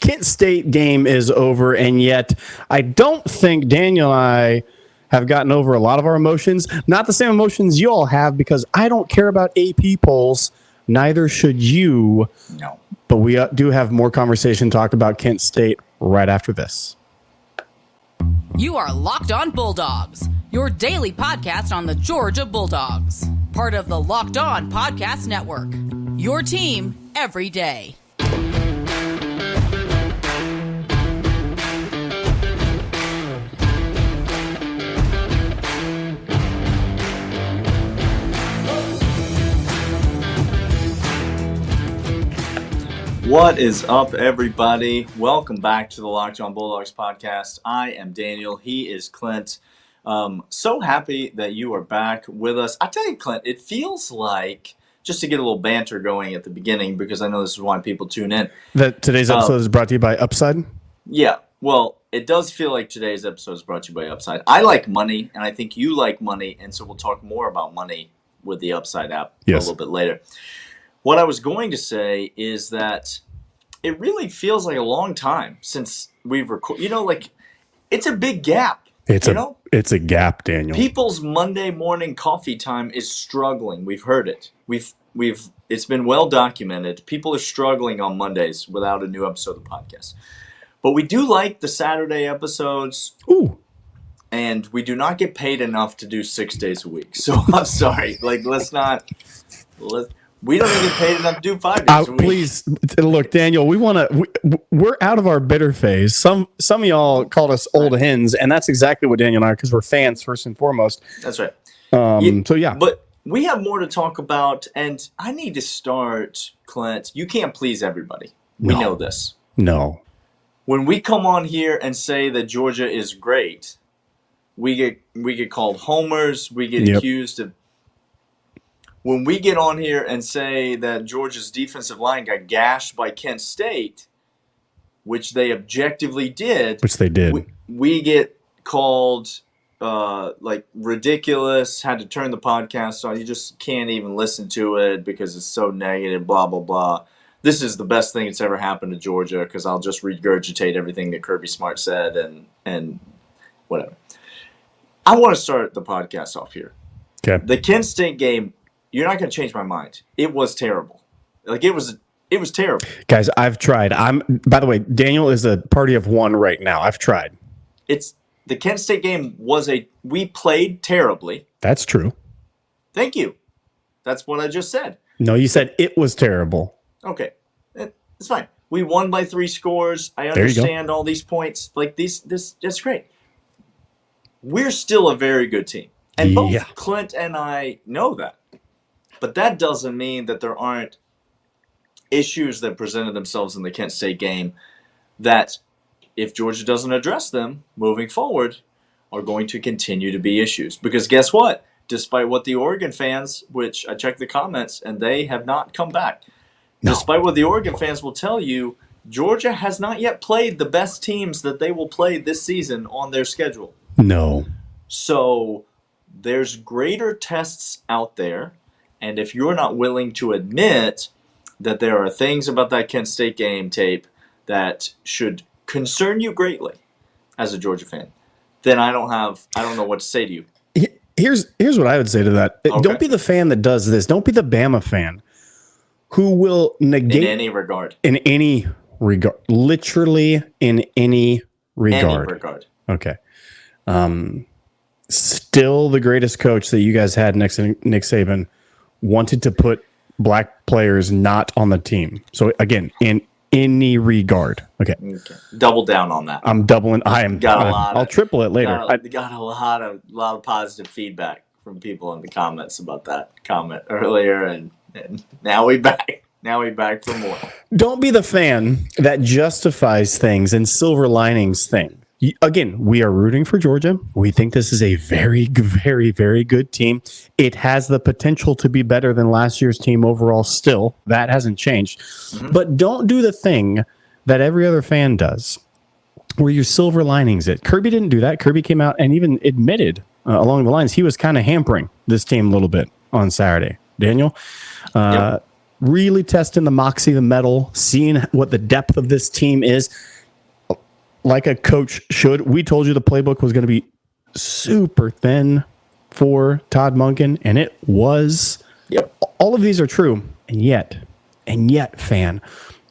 Kent State game is over, and yet I don't think Daniel and I have gotten over a lot of our emotions. Not the same emotions you all have, because I don't care about AP polls. Neither should you. No. But we do have more conversation talk about Kent State right after this. You are Locked On Bulldogs, your daily podcast on the Georgia Bulldogs. Part of the Locked On Podcast Network, your team every day. What is up, everybody? Welcome back to the Locked On Bulldogs podcast. I am Daniel. He is Clint. So happy that you are back with us. I tell you, Clint, it feels like, just to get a little banter going at the beginning, because I know this is why people tune in. That today's episode is brought to you by Upside? Yeah, well, it does feel like today's episode is brought to you by Upside. I like money, and I think you like money, and so we'll talk more about money with the Upside app a little bit later. What I was going to say is that it really feels like a long time since we've recorded. You know, like, it's a big gap. It's a gap, Daniel. People's Monday morning coffee time is struggling. We've heard it. It's been well documented. People are struggling on Mondays without a new episode of the podcast. But we do like the Saturday episodes. Ooh. And we do not get paid enough to do 6 days a week. So I'm sorry. Like, we don't even get paid enough to do 5 days a week. Please, look, Daniel, we're out of our bitter phase. Some of y'all called us old hens, and that's exactly what Daniel and I are, because we're fans first and foremost. That's right. So, yeah. But we have more to talk about, and I need to start, Clint. You can't please everybody. We know this. No. When we come on here and say that Georgia is great, we get called homers. We get accused of. When we get on here and say that Georgia's defensive line got gashed by Kent State, which they objectively did, we get called like ridiculous, had to turn the podcast on. You just can't even listen to it because it's so negative, blah, blah, blah. This is the best thing that's ever happened to Georgia because I'll just regurgitate everything that Kirby Smart said and whatever. I want to start the podcast off here. Okay. The Kent State game, you're not going to change my mind. It was terrible. Like, it was terrible. Guys, I've tried. By the way, Daniel is a party of one right now. I've tried. The Kent State game we played terribly. That's true. Thank you. That's what I just said. No, you said it was terrible. Okay. It's fine. We won by 3 scores. I understand all these points. Like, that's great. We're still a very good team. And both Clint and I know that. But that doesn't mean that there aren't issues that presented themselves in the Kent State game that, if Georgia doesn't address them moving forward, are going to continue to be issues. Because guess what? Despite what the Oregon fans, which I checked the comments, and they have not come back. No. Despite what the Oregon fans will tell you, Georgia has not yet played the best teams that they will play this season on their schedule. No. So there's greater tests out there. And if you're not willing to admit that there are things about that Kent State game tape that should concern you greatly as a Georgia fan, then I don't know what to say to you. Here's what I would say to that. Okay. Don't be the fan that does this. Don't be the Bama fan who will negate in any regard. Literally in any regard. Any regard. Okay. Still the greatest coach that you guys had next to Nick Saban wanted to put black players not on the team. So again, in any regard. Okay. Double down on that. I'm doubling. I'll triple it later. Got a lot of positive feedback from people in the comments about that comment earlier, and now we back. Now we back for more. Don't be the fan that justifies things and silver linings thing. Again, we are rooting for Georgia. We think this is a very, very, very good team. It has the potential to be better than last year's team overall still. That hasn't changed. Mm-hmm. But don't do the thing that every other fan does, where you silver linings it. Kirby didn't do that. Kirby came out and even admitted along the lines he was kind of hampering this team a little bit on Saturday. Daniel? really testing the moxie, the metal, seeing what the depth of this team is. Like a coach should. We told you the playbook was going to be super thin for Todd Monken, and it was. Yep. All of these are true, and yet, fan,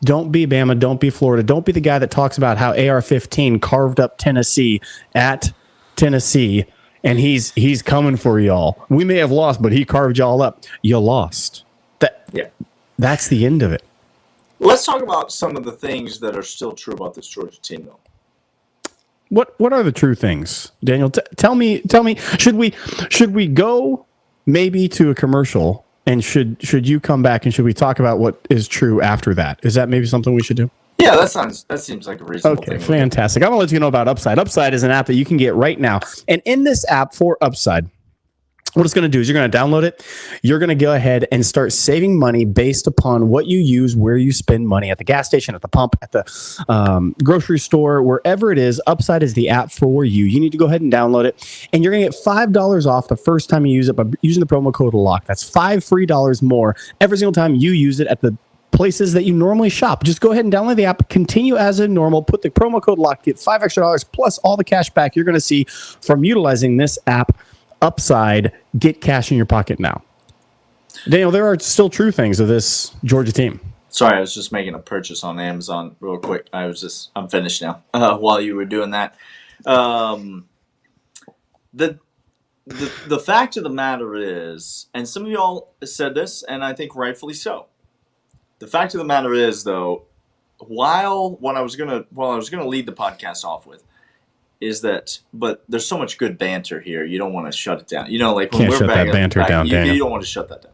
don't be Bama, don't be Florida, don't be the guy that talks about how AR-15 carved up Tennessee at Tennessee, and he's coming for y'all. We may have lost, but he carved y'all up. You lost. That's the end of it. Let's talk about some of the things that are still true about this Georgia team, though. What are the true things, Daniel? Tell me. Should we go maybe to a commercial, and should you come back and should we talk about what is true after that? Is that maybe something we should do? Yeah, that seems like a reasonable thing. Okay, fantastic. I'm gonna let you know about Upside. Upside is an app that you can get right now, and in this app for Upside, what it's going to do is you're going to download it. You're going to go ahead and start saving money based upon what you use, where you spend money at the gas station, at the pump, at the grocery store, wherever it is. Upside is the app for you. You need to go ahead and download it, and you're going to get $5 off the first time you use it by using the promo code LOCK. That's $5 free more every single time you use it at the places that you normally shop. Just go ahead and download the app, continue as a normal, put the promo code LOCK, get $5 extra plus all the cash back you're going to see from utilizing this app. Upside, get cash in your pocket now. Daniel, there are still true things of this Georgia team. Sorry, I was just making a purchase on Amazon real quick. I'm finished now. While you were doing that, the fact of the matter is, and some of y'all said this, and I think rightfully so. The fact of the matter is, though, while I was gonna lead the podcast off with, is that, but there's so much good banter here. You don't want to shut it down. You know, like when Can't we're shut back, that banter down, Daniel. You don't want to shut that down.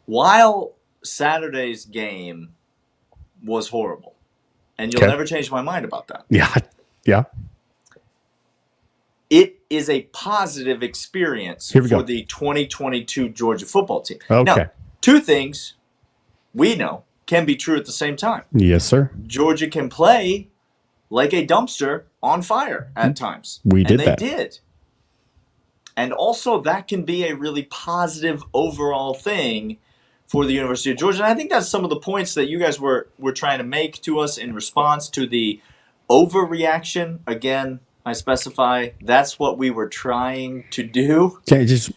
While Saturday's game was horrible, and you'll never change my mind about that. Yeah. It is a positive experience for the 2022 Georgia football team. Okay. Now, two things we know can be true at the same time. Yes, sir. Georgia can play like a dumpster on fire at times. They did. And also that can be a really positive overall thing for the University of Georgia. And I think that's some of the points that you guys were trying to make to us in response to the overreaction. Again, I specify that's what we were trying to do. Okay, just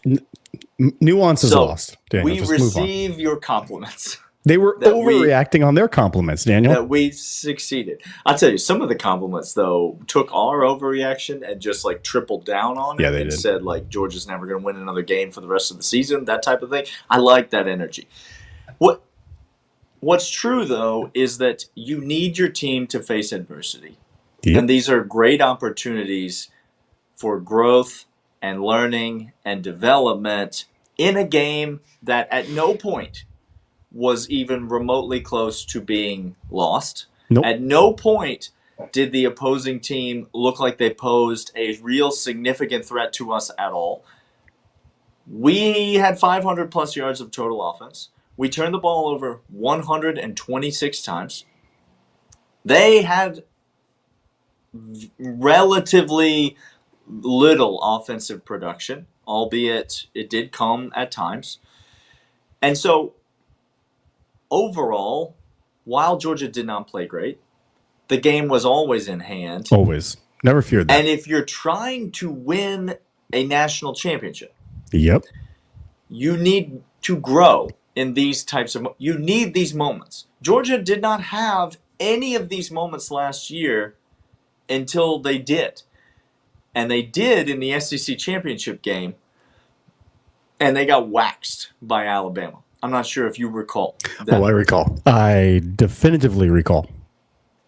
nuance is lost, Daniel. We receive your compliments. They were overreacting on their compliments, Daniel. That we succeeded. I'll tell you, some of the compliments, though, took our overreaction and just, like, tripled down on it. Yeah, they and did. Said, like, Georgia's never going to win another game for the rest of the season, that type of thing. I like that energy. What's true, though, is that you need your team to face adversity. Yep. And these are great opportunities for growth and learning and development in a game that at no point was even remotely close to being lost. Nope. At no point did the opposing team look like they posed a real significant threat to us at all. We had 500 plus yards of total offense. We turned the ball over 126 times. They had relatively little offensive production, albeit it did come at times. And so, overall, while Georgia did not play great, the game was always in hand. Always. Never feared that. And if you're trying to win a national championship, yep, you need to grow in these types of you need these moments. Georgia did not have any of these moments last year until they did. And they did in the SEC championship game, and they got waxed by Alabama. I'm not sure if you recall. I recall. I definitively recall.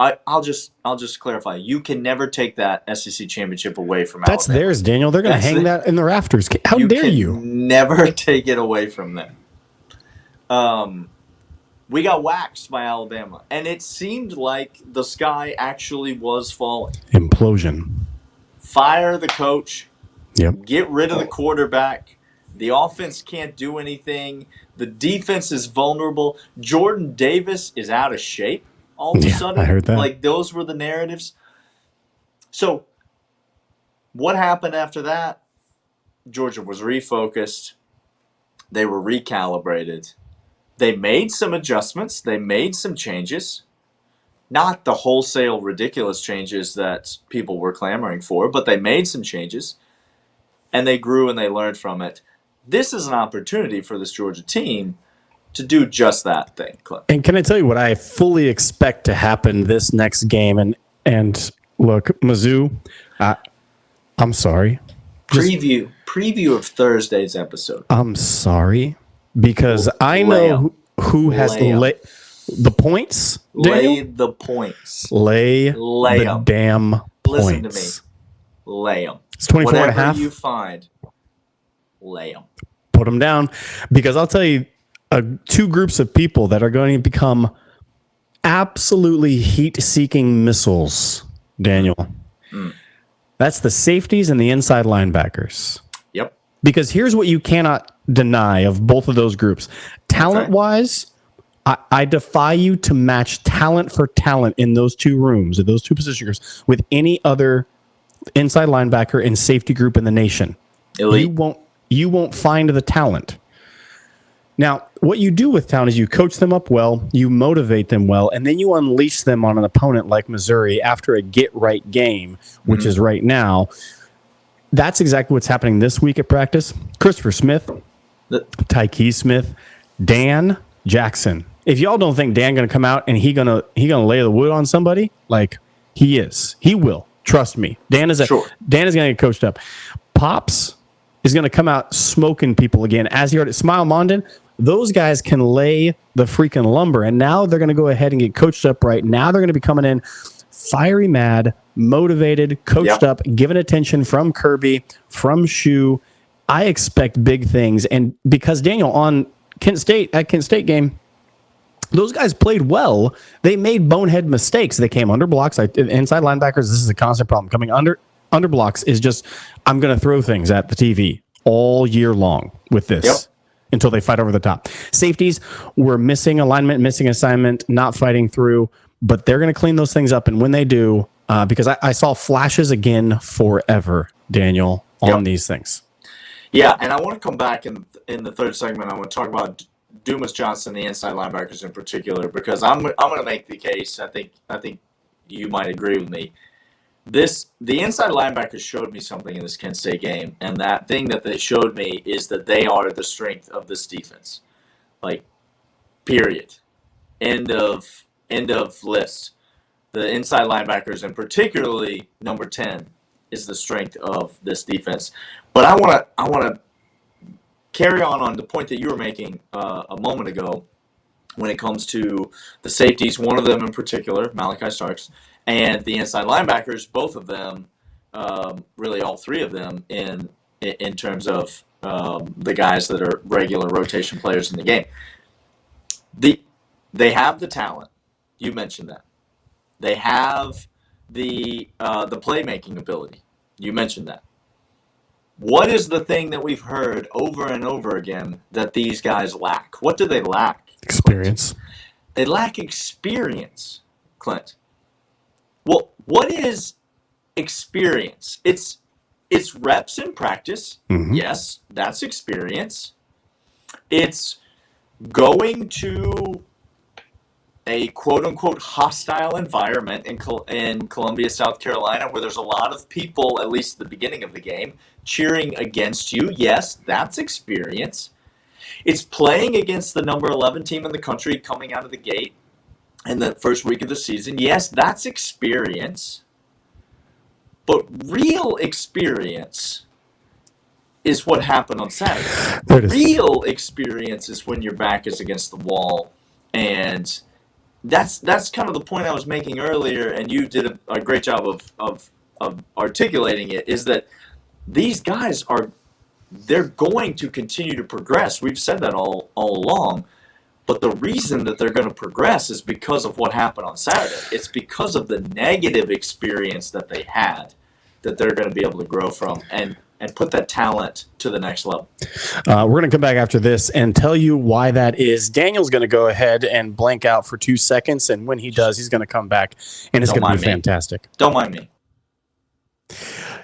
I'll just clarify. You can never take that SEC championship away from Alabama. That's theirs, Daniel. They're going to hang that in the rafters. How dare you? Never take it away from them. We got waxed by Alabama, and it seemed like the sky actually was falling. Implosion. Fire the coach. Yep. Get rid of the quarterback. The offense can't do anything. The defense is vulnerable. Jordan Davis is out of shape all of a sudden. I heard that. Like, those were the narratives. So, what happened after that? Georgia was refocused. They were recalibrated. They made some adjustments. They made some changes. Not the wholesale ridiculous changes that people were clamoring for, but they made some changes. And they grew and they learned from it. This is an opportunity for this Georgia team to do just that thing, Clint. And can I tell you what I fully expect to happen this next game? And look, Mizzou, I'm sorry. Preview of Thursday's episode. I'm sorry because I know who has to lay the points. Lay the points. Lay the damn points. Listen to me. Lay them. It's 24 and a half. Whatever you find, lay them. Put them down because I'll tell you, two groups of people that are going to become absolutely heat-seeking missiles, Daniel. That's the safeties and the inside linebackers. Yep. Because here's what you cannot deny of both of those groups. Talent-wise, I defy you to match talent for talent in those two rooms, in those two position groups, with any other inside linebacker and safety group in the nation. Elite. You won't find the talent. Now, what you do with talent is you coach them up well, you motivate them well, and then you unleash them on an opponent like Missouri after a get-right game, which is right now. That's exactly what's happening this week at practice. Christopher Smith, Tyke Smith, Dan Jackson. If y'all don't think Dan going to come out and he gonna lay the wood on somebody, like he is, he will. Trust me. Dan is going to get coached up. Pops is going to come out smoking people again. As he already Smile Mondin, those guys can lay the freaking lumber, and now they're going to go ahead and get coached up right. Now they're going to be coming in fiery mad, motivated, coached up, given attention from Kirby, from Shu. I expect big things, and because Daniel on Kent State game, those guys played well. They made bonehead mistakes. They came under blocks. Inside linebackers, this is a constant problem. Coming under blocks is just, I'm going to throw things at the TV all year long with this until they fight over the top. Safeties were missing alignment, missing assignment, not fighting through, but they're going to clean those things up. And when they do, because I saw flashes again forever, Daniel, on these things. Yeah, and I want to come back in the third segment. I want to talk about Dumas Johnson, the inside linebackers in particular, because I'm going to make the case. I think you might agree with me. The inside linebackers showed me something in this Kent State game, and that thing that they showed me is that they are the strength of this defense. Like, period. End of list. The inside linebackers, and particularly number 10, is the strength of this defense. But I want to carry on the point that you were making a moment ago when it comes to the safeties, one of them in particular, Malachi Starks, and the inside linebackers, both of them, really all three of them in terms of the guys that are regular rotation players in the game. They have the talent. You mentioned that. They have the playmaking ability. You mentioned that. What is the thing that we've heard over and over again that these guys lack? What do they lack? Experience. Clint? They lack experience, Clint. Well, what is experience? It's reps in practice. Mm-hmm. Yes, that's experience. It's going to a quote-unquote hostile environment in Columbia, South Carolina, where there's a lot of people, at least at the beginning of the game, cheering against you. Yes, that's experience. It's playing against the number 11 team in the country coming out of the gate in the first week of the season. Yes, that's experience. But real experience is what happened on Saturday. Real experience is when your back is against the wall, and that's kind of the point I was making earlier, and you did a great job of articulating it, is that these guys they're going to continue to progress. We've said that all along, but the reason that they're going to progress is because of what happened on Saturday. It's because of the negative experience that they had that they're going to be able to grow from and put that talent to the next level. We're going to come back after this and tell you why that is. Daniel's going to go ahead and blank out for 2 seconds, and when he does, he's going to come back, and it's going to be fantastic. Don't mind me.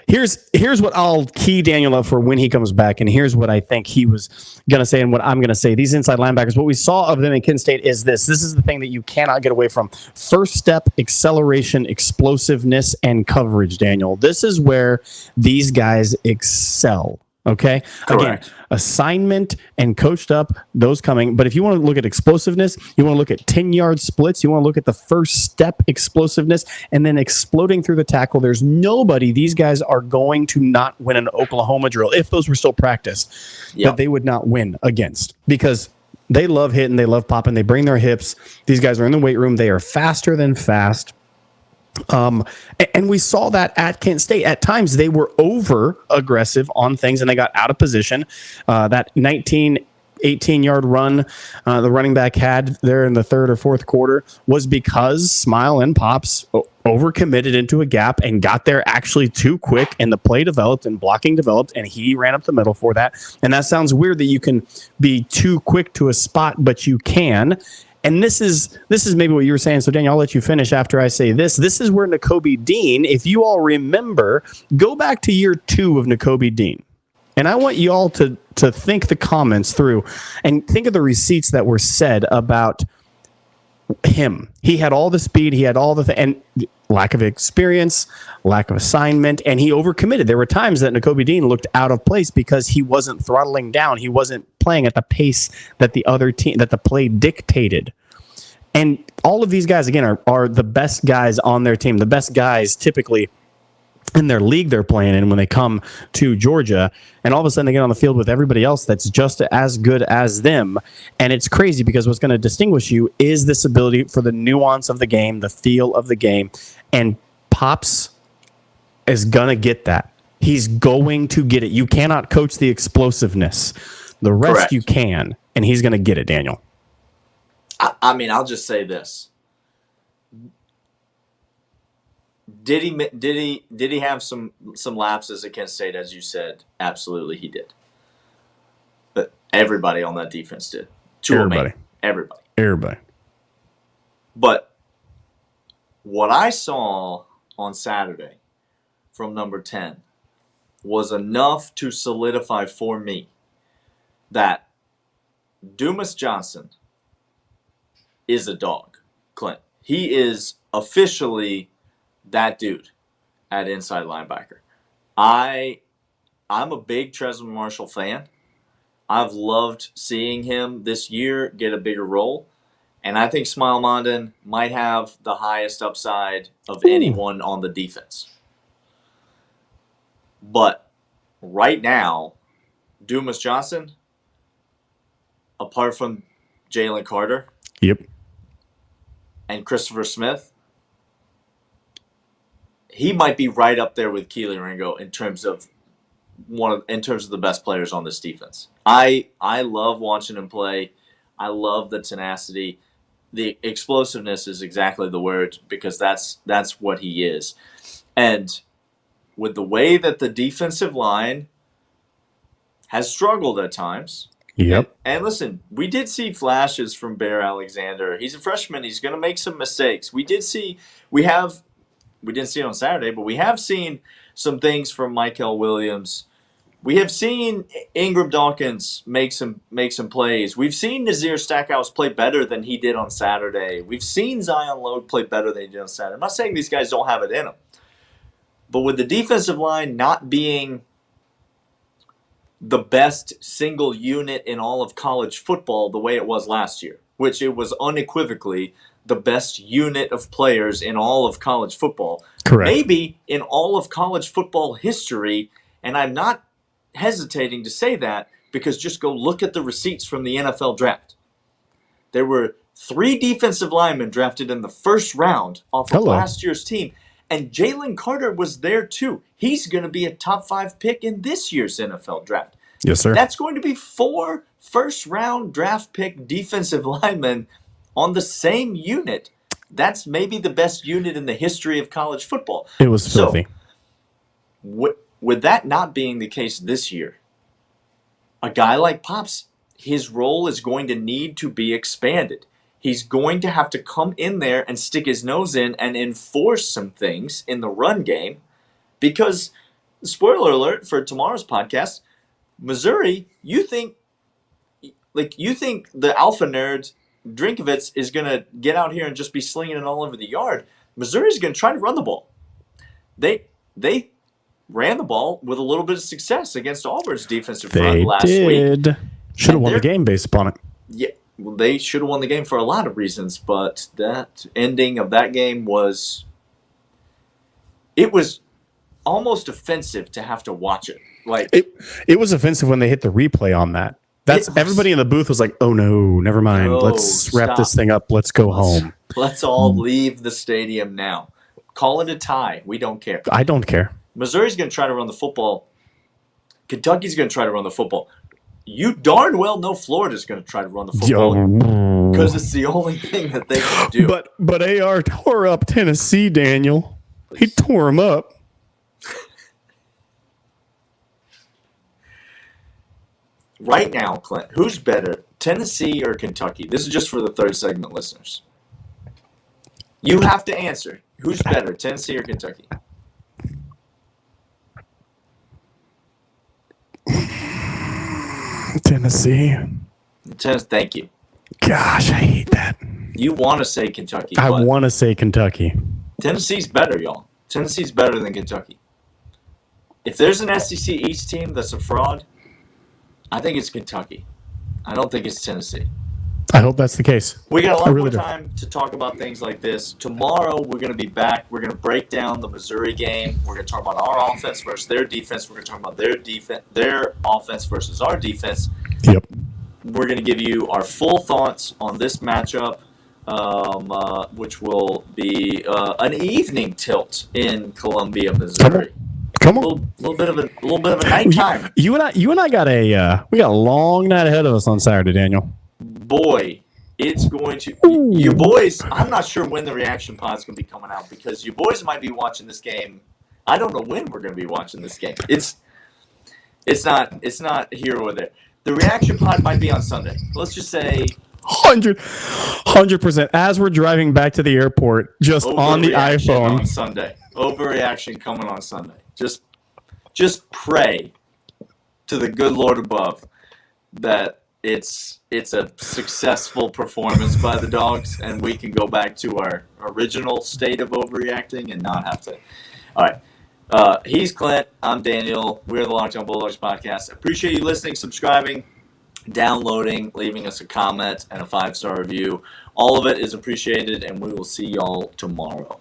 Here's what I'll key Daniel up for when he comes back, and here's what I think he was going to say and what I'm going to say. These inside linebackers, what we saw of them in Kent State is this. This is the thing that you cannot get away from. First step, acceleration, explosiveness, and coverage, Daniel. This is where these guys excel. Okay. Correct. Again, assignment and coached up, those coming. But if you want to look at explosiveness, you want to look at 10-yard splits, you want to look at the first step explosiveness, and then exploding through the tackle. There's nobody. These guys are going to not win an Oklahoma drill if those were still practiced. That they would not win against because they love hitting, they love popping, they bring their hips. These guys are in the weight room. They are faster than fast. And we saw that at Kent State. At times, they were over aggressive on things and they got out of position. That 18-yard run the running back had there in the third or fourth quarter was because Smile and Pops overcommitted into a gap and got there actually too quick, and the play developed and blocking developed, and he ran up the middle for that. And that sounds weird that you can be too quick to a spot, but you can. And this is maybe what you were saying. So, Daniel, I'll let you finish after I say this. This is where Nakobe Dean, if you all remember, go back to year 2 of Nakobe Dean. And I want you all to think the comments through and think of the receipts that were said about him. He had all the speed. He had all the and lack of experience, lack of assignment, and he overcommitted. There were times that Nakobe Dean looked out of place because he wasn't throttling down. He wasn't playing at the pace that the other team, that the play dictated. And all of these guys, again, are the best guys on their team, the best guys typically in their league they're playing in when they come to Georgia. And all of a sudden they get on the field with everybody else that's just as good as them. And it's crazy because what's going to distinguish you is this ability for the nuance of the game, the feel of the game. And Pops is going to get that. He's going to get it. You cannot coach the explosiveness. The rest Correct. You can, and he's going to get it, Daniel. I mean, I'll just say this. Did he have some lapses at Kent State, as you said? Absolutely, he did. But everybody on that defense did. Everybody. But what I saw on Saturday from number 10 was enough to solidify for me that Dumas Johnson is a dog, Clint. He is officially that dude at inside linebacker. I'm a big Trezor Marshall fan. I've loved seeing him this year get a bigger role. And I think Smile Mondon might have the highest upside of anyone on the defense. But right now, Dumas Johnson, apart from Jalen Carter and Christopher Smith, he might be right up there with Keely Ringo in terms of the best players on this defense. I love watching him play. I love the tenacity. The explosiveness is exactly the word because that's what he is. And with the way that the defensive line has struggled at times. And listen, we did see flashes from Bear Alexander. He's a freshman. He's going to make some mistakes. We didn't see it on Saturday, but we have seen some things from Michael Williams. We have seen Ingram Dawkins make some plays. We've seen Nazir Stackhouse play better than he did on Saturday. We've seen Zion Logue play better than he did on Saturday. I'm not saying these guys don't have it in them. But with the defensive line not being the best single unit in all of college football the way it was last year, which it was unequivocally the best unit of players in all of college football. Correct. Maybe in all of college football history, and I'm not hesitating to say that because just go look at the receipts from the NFL draft. There were 3 defensive linemen drafted in the first round off of last year's team, and Jalen Carter was there too. He's going to be a top 5 pick in this year's NFL draft. Yes, sir. That's going to be 4 first-round draft pick defensive linemen on the same unit. That's maybe the best unit in the history of college football. It was filthy. With that not being the case this year, a guy like Pops, his role is going to need to be expanded. He's going to have to come in there and stick his nose in and enforce some things in the run game because spoiler alert for tomorrow's podcast, Missouri, you think the alpha nerd Drinkovitz is going to get out here and just be slinging it all over the yard. Missouri's going to try to run the ball. They ran the ball with a little bit of success against Auburn's defensive front last week. Should have won the game based upon it. Yeah, well, they should have won the game for a lot of reasons, but that ending of that game was almost offensive to have to watch it. Like it was offensive when they hit the replay on that. Everybody in the booth was like, "Oh no, never mind. Let's wrap this thing up. Let's go home. Let's all leave the stadium now. Call it a tie. We don't care. I don't care." Missouri's going to try to run the football. Kentucky's going to try to run the football. You darn well know Florida's going to try to run the football because it's the only thing that they can do. But AR tore up Tennessee, Daniel. He tore him up. Right now, Clint, who's better, Tennessee or Kentucky? This is just for the third segment listeners. You have to answer. Who's better, Tennessee or Kentucky? Tennessee. Thank you. Gosh, I hate that. You want to say Kentucky. I want to say Kentucky. Tennessee's better, y'all. Tennessee's better than Kentucky. If there's an SEC East team that's a fraud, I think it's Kentucky. I don't think it's Tennessee. I hope that's the case. We got a lot more time to talk about things like this. Tomorrow, we're going to be back. We're going to break down the Missouri game. We're going to talk about our offense versus their defense. We're going to talk about their offense versus our defense. Yep. We're going to give you our full thoughts on this matchup, which will be an evening tilt in Columbia, Missouri. Come on. A little bit of a nighttime. You and I got a long night ahead of us on Saturday, Daniel. Boy, it's going to. You boys, I'm not sure when the reaction pod's going to be coming out because you boys might be watching this game. I don't know when we're going to be watching this game. It's not here or there. The reaction pod might be on Sunday. Let's just say 100%. As we're driving back to the airport, just on the iPhone on Sunday. Overreaction coming on Sunday. Just pray to the good Lord above that it's a successful performance by the Dogs, and we can go back to our original state of overreacting and not have to. All right. He's Clint. I'm Daniel. We're the Locked On Bulldogs podcast. Appreciate you listening, subscribing, downloading, leaving us a comment, and a 5-star review. All of it is appreciated, and we will see y'all tomorrow.